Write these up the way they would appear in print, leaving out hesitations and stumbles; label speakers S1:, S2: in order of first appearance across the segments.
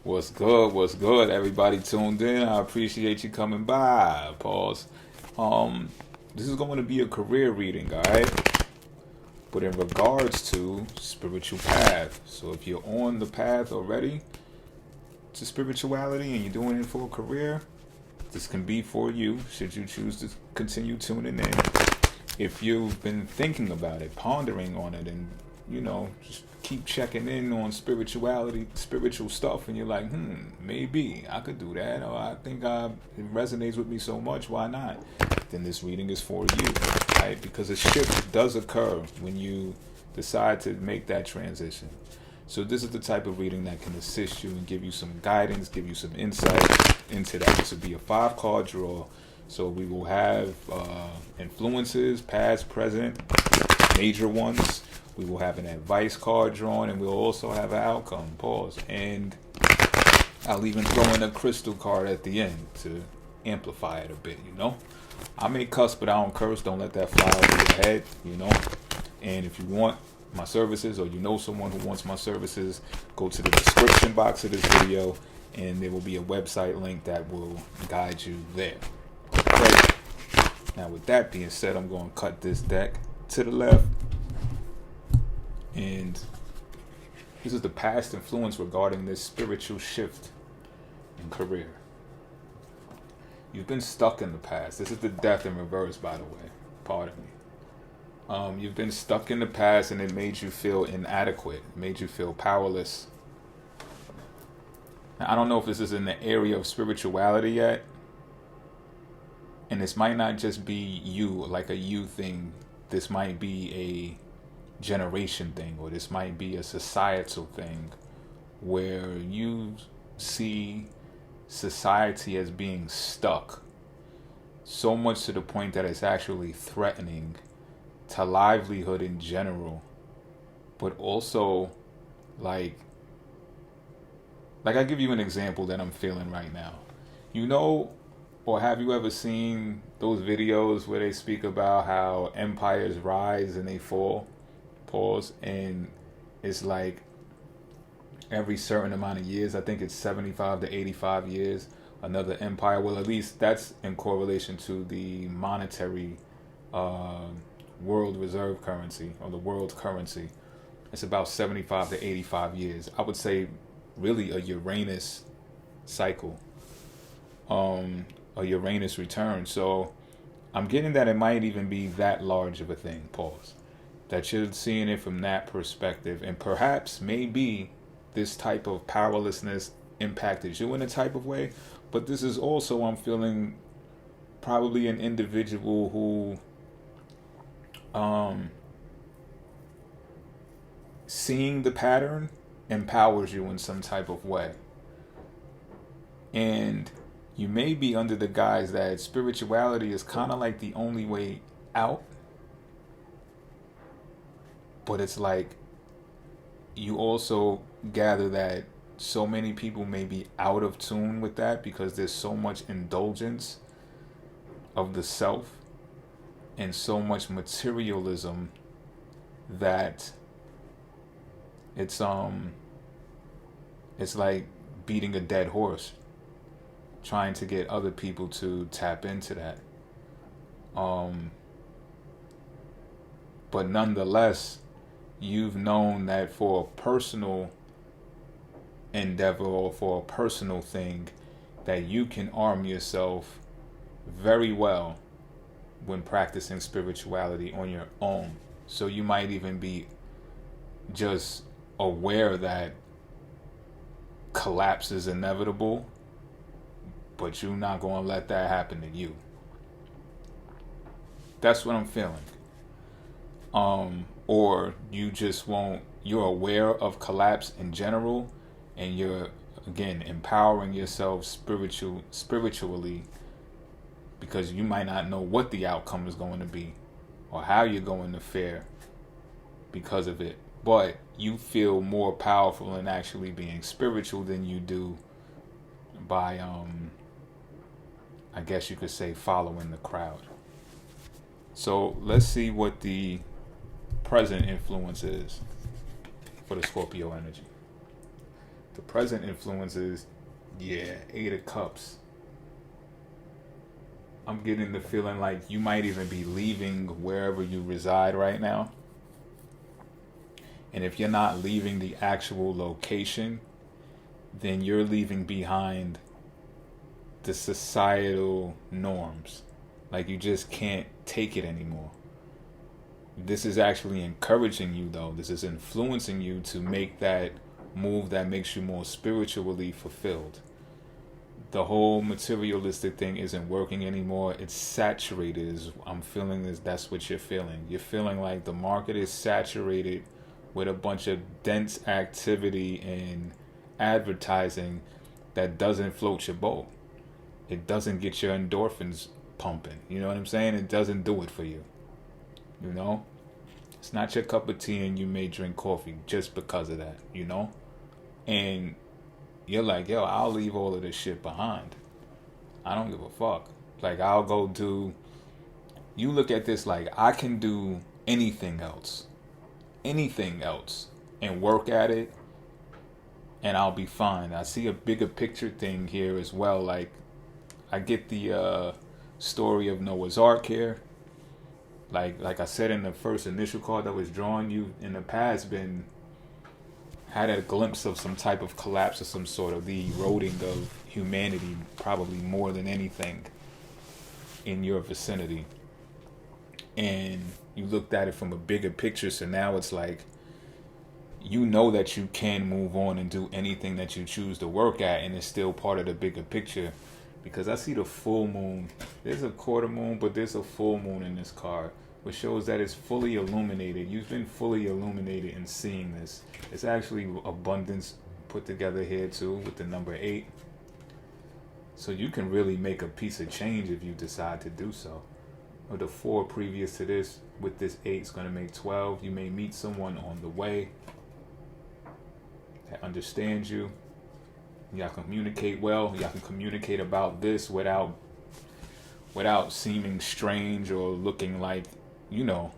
S1: What's good? What's good? Everybody tuned in. I appreciate you coming by. Pause. This is going to be a career reading, alright? But in regards to spiritual path. So if you're on the path already to spirituality and you're doing it for a career, this can be for you should you choose to continue tuning in. If you've been thinking about it, pondering on it, and just keep checking in on spirituality, spiritual stuff, and you're like, maybe I could do that, or I think it resonates with me so much, why not? Then this reading is for you, right? Because a shift does occur when you decide to make that transition. So this is the type of reading that can assist you and give you some guidance, give you some insight into that. This will be a 5-card draw. So we will have influences, past, present, major ones. We will have an advice card drawn, and we'll also have an outcome. Pause. And I'll even throw in a crystal card at the end to amplify it a bit, I may cuss, but I don't curse. Don't let that fly over your head, And if you want my services, or someone who wants my services, go to the description box of this video, and there will be a website link that will guide you there. Okay. Now, with that being said, I'm going to cut this deck to the left. And this is the past influence regarding this spiritual shift in career. You've been stuck in the past. This is the death in reverse, by the way. Pardon me. You've been stuck in the past, and it made you feel inadequate. It made you feel powerless. Now, I don't know if this is in the area of spirituality yet. And this might not just be you, like a you thing. This might be a generation thing, or this might be a societal thing where you see society as being stuck so much to the point that it's actually threatening to livelihood in general, but also like I give you an example that I'm feeling right now. Or have you ever seen those videos where they speak about how empires rise and they fall? Pause. And it's like every certain amount of years, I think it's 75 to 85 years, another empire. Well, at least that's in correlation to the monetary world reserve currency, or the world currency. It's about 75 to 85 years. I would say really a Uranus cycle, a Uranus return. So I'm getting that it might even be that large of a thing. Pause. That you're seeing it from that perspective, and perhaps maybe this type of powerlessness impacted you in a type of way, but this is also, I'm feeling, probably an individual who seeing the pattern empowers you in some type of way. And you may be under the guise that spirituality is kind of like the only way out, but it's like you also gather that so many people may be out of tune with that because there's so much indulgence of the self and so much materialism that it's like beating a dead horse, trying to get other people to tap into that. But nonetheless, you've known that for a personal endeavor, or for a personal thing, that you can arm yourself very well when practicing spirituality on your own. So you might even be just aware that collapse is inevitable, but you're not going to let that happen to you. That's what I'm feeling. Or you just won't, you're aware of collapse in general, and you're, again, empowering yourself spiritually, because you might not know what the outcome is going to be or how you're going to fare because of it. But you feel more powerful in actually being spiritual than you do by, I guess you could say, following the crowd. So let's see what the present influence is for the Scorpio energy. The present influence is, yeah, Eight of Cups. I'm getting the feeling like you might even be leaving wherever you reside right now. And if you're not leaving the actual location, then you're leaving behind the societal norms. Like you just can't take it anymore. This is actually encouraging you, though. This is influencing you to make that move that makes you more spiritually fulfilled. The whole materialistic thing isn't working anymore. It's saturated. I'm feeling this. That's what you're feeling. You're feeling like the market is saturated with a bunch of dense activity and advertising that doesn't float your boat. It doesn't get your endorphins pumping. You know what I'm saying? It doesn't do it for you. You know? It's not your cup of tea, and you may drink coffee just because of that, you know? And you're like, yo, I'll leave all of this shit behind. I don't give a fuck. Like, I'll go do... You look at this like, I can do anything else. Anything else. And work at it. And I'll be fine. I see a bigger picture thing here as well. Like, I get the story of Noah's Ark here. Like I said in the first initial card that was drawn, you in the past had a glimpse of some type of collapse of some sort, of the eroding of humanity, probably more than anything in your vicinity. And you looked at it from a bigger picture, so now it's like, you know that you can move on and do anything that you choose to work at, and it's still part of the bigger picture. Because I see the full moon. There's a quarter moon, but there's a full moon in this card, which shows that it's fully illuminated. You've been fully illuminated in seeing this. It's actually abundance put together here too with the number 8. So you can really make a piece of change if you decide to do so. Or the 4 previous to this, with this 8 is going to make 12. You may meet someone on the way that understands you. Y'all communicate well. Y'all can communicate about this without seeming strange or looking like, you know,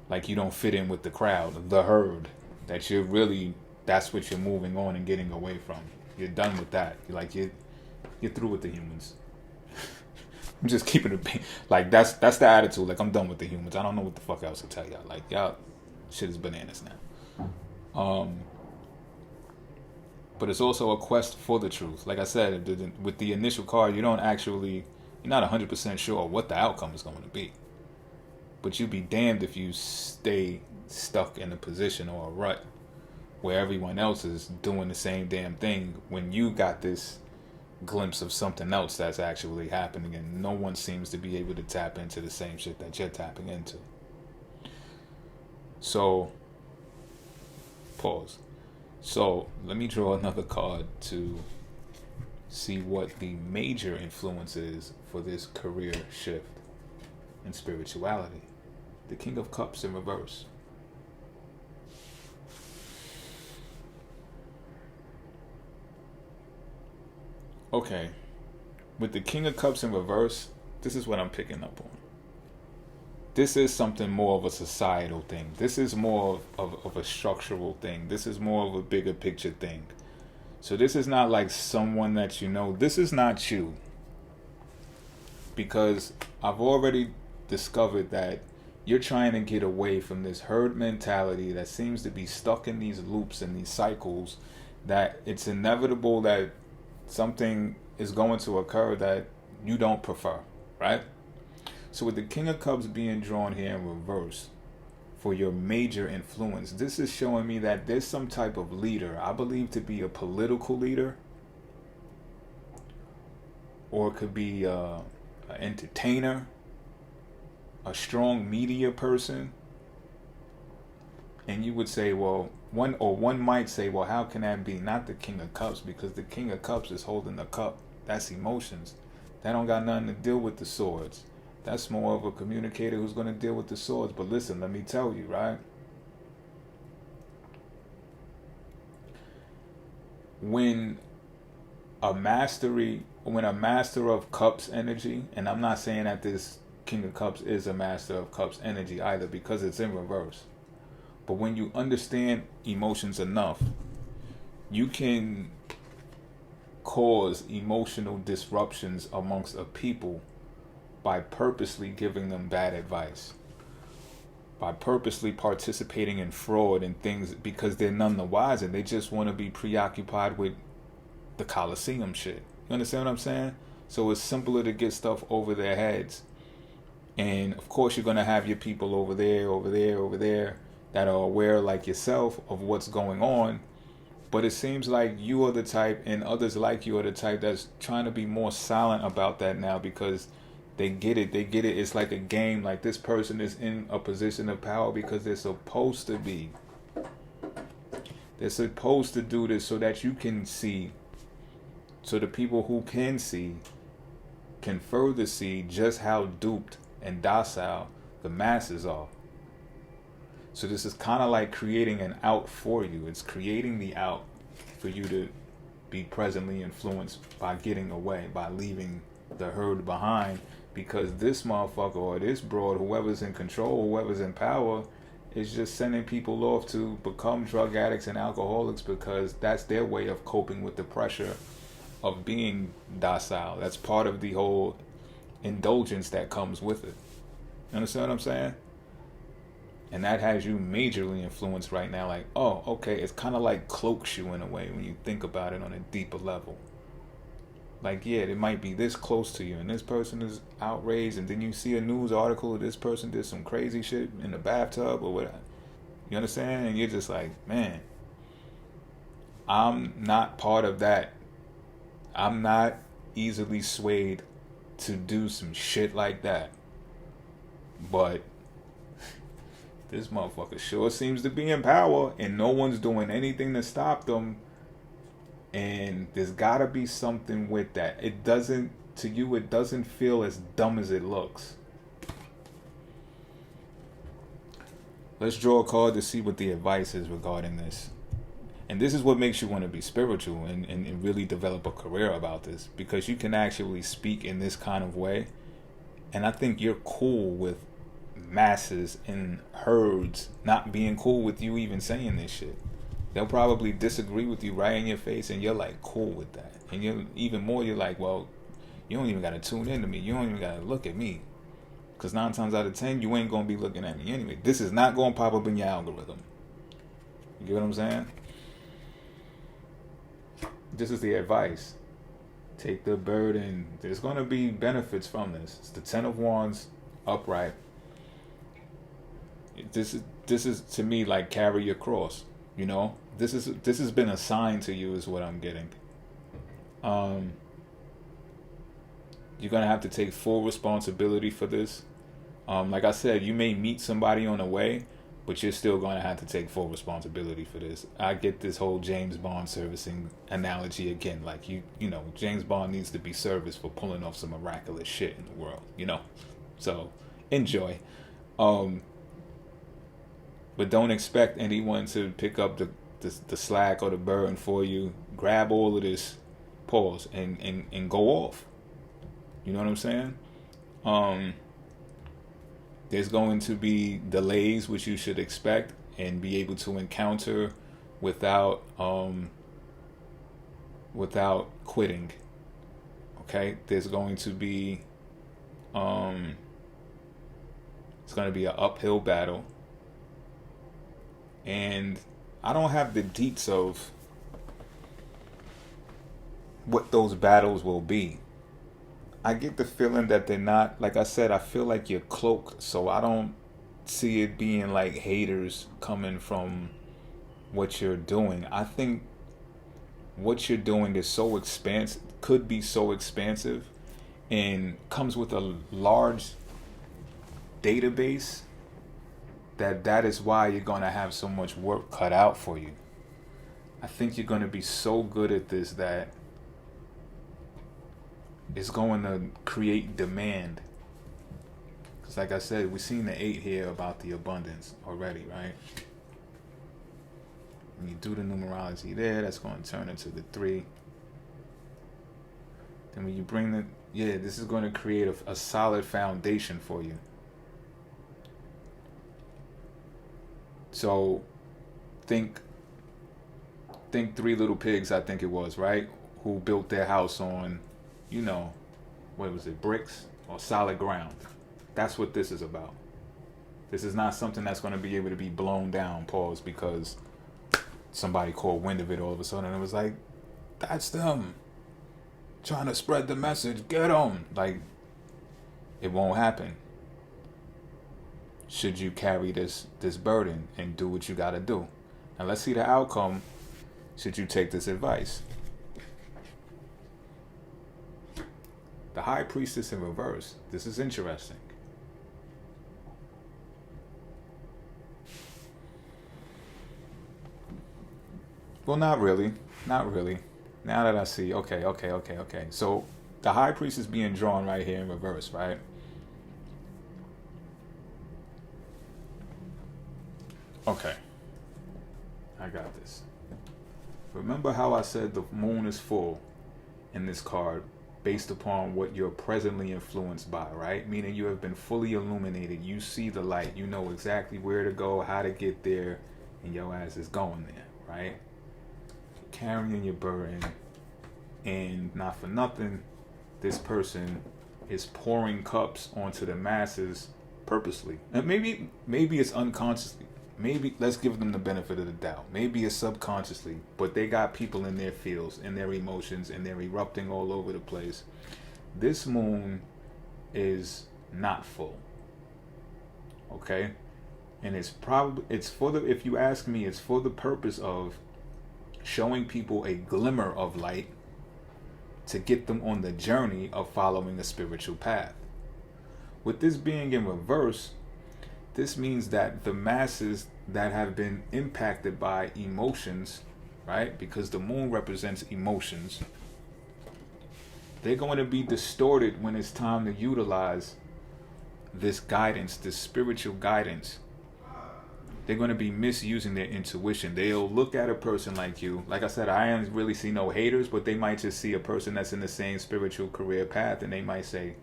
S1: like you don't fit in with the crowd, the herd. That you're really, that's what you're moving on and getting away from. You're done with that. You're through with the humans. I'm just keeping it like that's the attitude. Like, I'm done with the humans. I don't know what the fuck else to tell y'all. Like, y'all shit is bananas now. But it's also a quest for the truth. Like I said, with the initial card, you're not 100% sure what the outcome is going to be. But you'd be damned if you stay stuck in a position or a rut where everyone else is doing the same damn thing when you got this glimpse of something else that's actually happening, and no one seems to be able to tap into the same shit that you're tapping into. So, pause. So, let me draw another card to see what the major influence is for this career shift in spirituality. The King of Cups in reverse. Okay, with the King of Cups in reverse, this is what I'm picking up on. This is something more of a societal thing. This is more of a structural thing. This is more of a bigger picture thing. So this is not like someone that you know. This is not you. Because I've already discovered that you're trying to get away from this herd mentality that seems to be stuck in these loops and these cycles, that it's inevitable that something is going to occur that you don't prefer, right? So with the King of Cups being drawn here in reverse for your major influence, this is showing me that there's some type of leader, I believe to be a political leader, or it could be an entertainer, a strong media person. And you would say, well, one might say, well, how can that be? Not the King of Cups, because the King of Cups is holding the cup. That's emotions. That don't got nothing to deal with the swords. That's more of a communicator who's going to deal with the swords. But listen, let me tell you, right? When a master of cups energy, and I'm not saying that this King of Cups is a master of cups energy either, because it's in reverse. But when you understand emotions enough, you can cause emotional disruptions amongst a people by purposely giving them bad advice, by purposely participating in fraud and things because they're none the wiser. They just want to be preoccupied with the Coliseum shit. You understand what I'm saying? So it's simpler to get stuff over their heads. And of course, you're going to have your people over there that are aware, like yourself, of what's going on. But it seems like you are the type, and others like you are the type that's trying to be more silent about that now because they get it. They get it. It's like a game. Like this person is in a position of power because they're supposed to be. They're supposed to do this so that you can see. So the people who can see can further see just how duped and docile the masses are. So this is kind of like creating an out for you. It's creating the out for you to be presently influenced by getting away, by leaving the herd behind, because this motherfucker or this broad, whoever's in control, whoever's in power, is just sending people off to become drug addicts and alcoholics because that's their way of coping with the pressure of being docile. That's part of the whole indulgence that comes with it. You understand what I'm saying? And that has you majorly influenced right now. Like, oh, okay, it's kind of like cloaks you in a way when you think about it on a deeper level. Like, yeah, it might be this close to you and this person is outraged, and then you see a news article of this person did some crazy shit in the bathtub or whatever. You understand? And you're just like, man, I'm not part of that. I'm not easily swayed to do some shit like that. But this motherfucker sure seems to be in power and no one's doing anything to stop them. And there's gotta be something with that. It doesn't feel as dumb as it looks. Let's draw a card to see what the advice is regarding this. And this is what makes you want to be spiritual and really develop a career about this, because you can actually speak in this kind of way. And I think you're cool with masses and herds not being cool with you even saying this shit. They'll probably disagree with you right in your face, and you're like cool with that. And you're even more, you're like, well, you don't even got to tune into me. You don't even got to look at me. Because 9 times out of 10, you ain't going to be looking at me anyway. This is not going to pop up in your algorithm. You get what I'm saying? This is the advice. Take the burden. There's going to be benefits from this. It's the 10 of Wands upright. This is to me like carry your cross. You know, this has been assigned to you is what I'm getting. You're gonna have to take full responsibility for this. Like I said, you may meet somebody on the way, but you're still gonna have to take full responsibility for this. I get this whole James Bond servicing analogy again. Like you know, James Bond needs to be serviced for pulling off some miraculous shit in the world. You know, so enjoy. But don't expect anyone to pick up the slack or the burden for you. Grab all of this, pause, and go off. You know what I'm saying? There's going to be delays, which you should expect and be able to encounter without quitting. Okay? There's going to be it's going to be an uphill battle. And I don't have the deets of what those battles will be. I get the feeling that they're not, like I said, I feel like you're cloaked, so I don't see it being like haters coming from what you're doing. I think what you're doing is so expansive, could be so expansive, and comes with a large database that is why you're going to have so much work cut out for you. I think you're going to be so good at this that it's going to create demand. Because like I said, we've seen the 8 here about the abundance already, right? When you do the numerology there, that's going to turn into the 3. Then when you bring this is going to create a solid foundation for you. So think 3 little pigs, I think it was, right? who built their house on, you know, what was it, bricks or solid ground. That's what this is about. This is not something that's going to be able to be blown down, pause, because somebody caught wind of it all of a sudden. And it was like, that's them trying to spread the message. Get them. Like, it won't happen. Should you carry this burden and do what you got to do? Now let's see the outcome. Should you take this advice? The High Priestess in reverse. This is interesting. Well, not really. Not really. Now that I see, okay. So the High Priest is being drawn right here in reverse, right? Okay. I got this. Remember how I said the moon is full in this card based upon what you're presently influenced by, right? Meaning you have been fully illuminated. You see the light. You know exactly where to go, how to get there, and your ass is going there, right? Carrying your burden, and not for nothing, this person is pouring cups onto the masses purposely. And maybe it's unconsciously. Maybe let's give them the benefit of the doubt. Maybe it's subconsciously, but they got people in their feels, in their emotions, and they're erupting all over the place. This moon is not full. Okay? And it's for the, if you ask me, it's for the purpose of showing people a glimmer of light to get them on the journey of following a spiritual path. With this being in reverse, this means that the masses that have been impacted by emotions, right? Because the moon represents emotions. They're going to be distorted when it's time to utilize this guidance, this spiritual guidance. They're going to be misusing their intuition. They'll look at a person like you. Like I said, I don't really see no haters, but they might just see a person that's in the same spiritual career path, and they might say,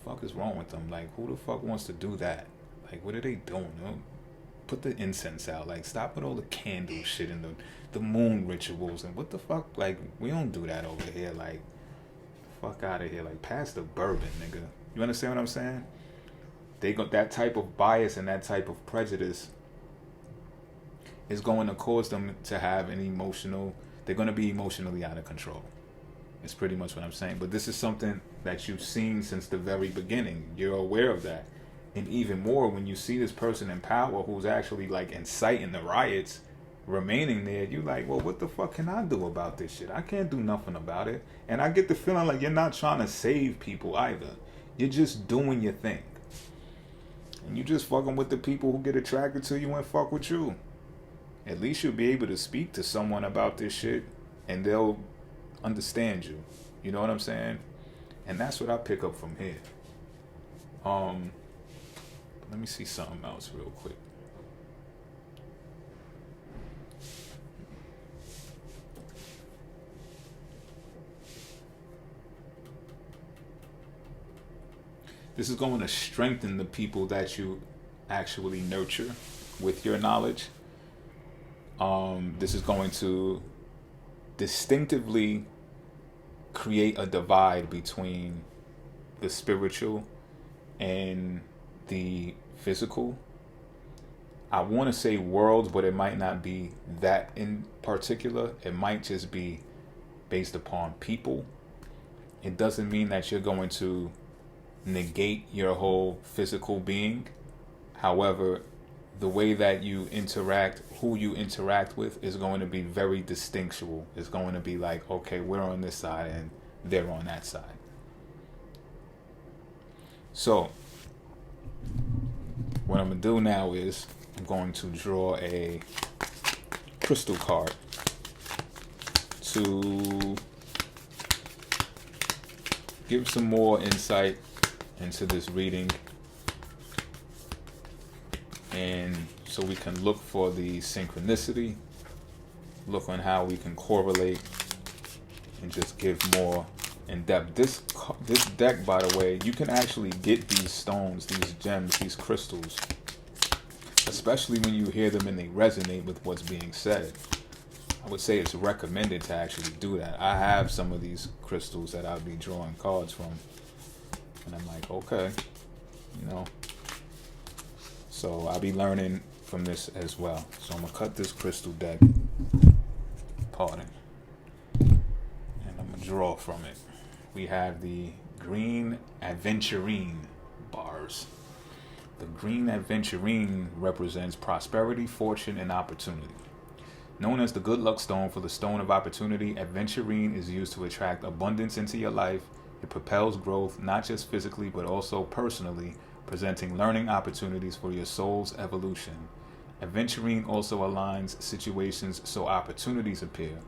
S1: fuck is wrong with them? Like, who the fuck wants to do that? Like, what are they doing? You know? Put the incense out. Like, stop with all the candle shit and the moon rituals and what the fuck? Like, we don't do that over here. Like, fuck out of here. Like, pass the bourbon, nigga. You understand what I'm saying? They got that type of bias and that type of prejudice is going to cause them to have an emotional. They're going to be emotionally out of control. It's pretty much what I'm saying. But this is something that you've seen since the very beginning. You're aware of that. And even more, when you see this person in power who's actually like inciting the riots, remaining there, you're like, well, what the fuck can I do about this shit? I can't do nothing about it. And I get the feeling like you're not trying to save people either. You're just doing your thing. And you just fucking with the people who get attracted to you and fuck with you. At least you'll be able to speak to someone about this shit and they'll understand you. You know what I'm saying? And that's what I pick up from here. Let me see something else real quick. This is going to strengthen the people that you actually nurture with your knowledge. This is going to distinctively create a divide between the spiritual and the physical. I want to say worlds, but it might not be that in particular. It might just be based upon people. It doesn't mean that you're going to negate your whole physical being. However, the way that you interact, who you interact with, is going to be very distinctual. It's going to be like, okay, we're on this side and they're on that side. So what I'm going to do now is I'm going to draw a crystal card to give some more insight into this reading, and so we can look for the synchronicity, look on how we can correlate, and just give more in depth. This deck, by the way, you can actually get these stones, these gems, these crystals, especially when you hear them and they resonate with what's being said. I would say it's recommended to actually do that. I have some of these crystals that I'll be drawing cards from, and I'm like, okay, you know. So I'll be learning from this as well. So I'm gonna cut this crystal deck, pardon, and I'm gonna draw from it. We have the green aventurine bars. The green aventurine represents prosperity, fortune, and opportunity. Known as the good luck stone for the stone of opportunity, aventurine is used to attract abundance into your life. It propels growth, not just physically, but also personally, presenting learning opportunities for your soul's evolution. Aventurine also aligns situations so opportunities appear,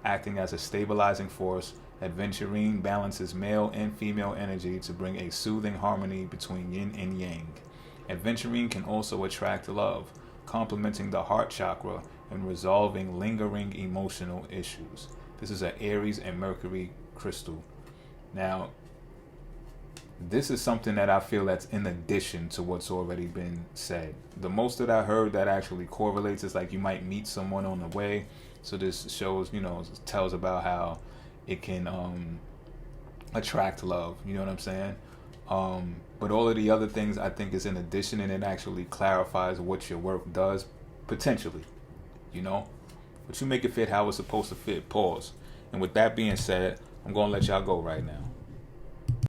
S1: acting as a stabilizing force. Aventurine balances male and female energy to bring a soothing harmony between yin and yang. Aventurine can also attract love, complementing the heart chakra and resolving lingering emotional issues. This is an Aries and Mercury crystal. Now, this is something that I feel that's in addition to what's already been said. The most that I heard that actually correlates is like you might meet someone on the way. So this shows, tells about how it can attract love. You know what I'm saying? But all of the other things I think is in addition, and it actually clarifies what your work does, potentially, But you make it fit how it's supposed to fit, pause. And with that being said, I'm going to let y'all go right now.